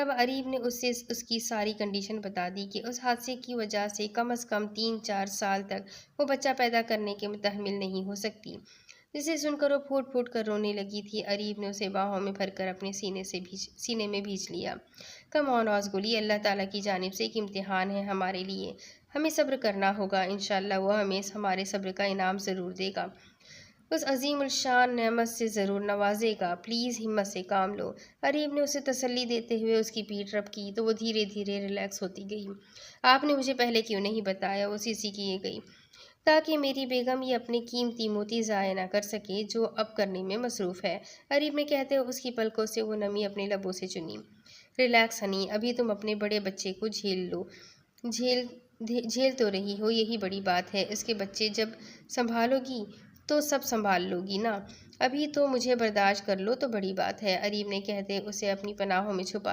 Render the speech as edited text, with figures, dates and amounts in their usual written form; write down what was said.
تب اریب نے اسے اس کی ساری کنڈیشن بتا دی کہ اس حادثے کی وجہ سے کم از کم 3-4 سال تک وہ بچہ پیدا کرنے کے متحمل نہیں ہو سکتی، جسے سن کر وہ پھوٹ پھوٹ کر رونے لگی تھی۔ اریب نے اسے باہوں میں بھر کر اپنے سینے میں بھیج لیا۔ کم آن روزگلی، اللہ تعالیٰ کی جانب سے ایک امتحان ہے ہمارے لیے، ہمیں صبر کرنا ہوگا، انشاءاللہ وہ ہمیں ہمارے صبر کا انعام ضرور دے گا، اس عظیم الشان نعمت سے ضرور نوازے گا، پلیز ہمت سے کام لو۔ اریب نے اسے تسلی دیتے ہوئے اس کی پیٹھ رب کی تو وہ دھیرے دھیرے ریلیکس ہوتی گئی۔ آپ نے مجھے پہلے کیوں نہیں بتایا؟ وہ سی کیے گئی۔ تاکہ میری بیگم یہ اپنے قیمتی موتی ضائع نہ کر سکے جو اب کرنے میں مصروف ہے، اریب نے کہتے ہوئے اس کی پلکوں سے وہ نمی اپنے لبوں سے چنی۔ ریلیکس ہنی، ابھی تم اپنے بڑے بچے کو جھیل لو، جھیل تو رہی ہو، یہی بڑی بات ہے، اس کے بچے جب سنبھالو گی تو سب سنبھال لو گی نا، ابھی تو مجھے برداشت کر لو تو بڑی بات ہے، اریب نے کہتے اسے اپنی پناہوں میں چھپا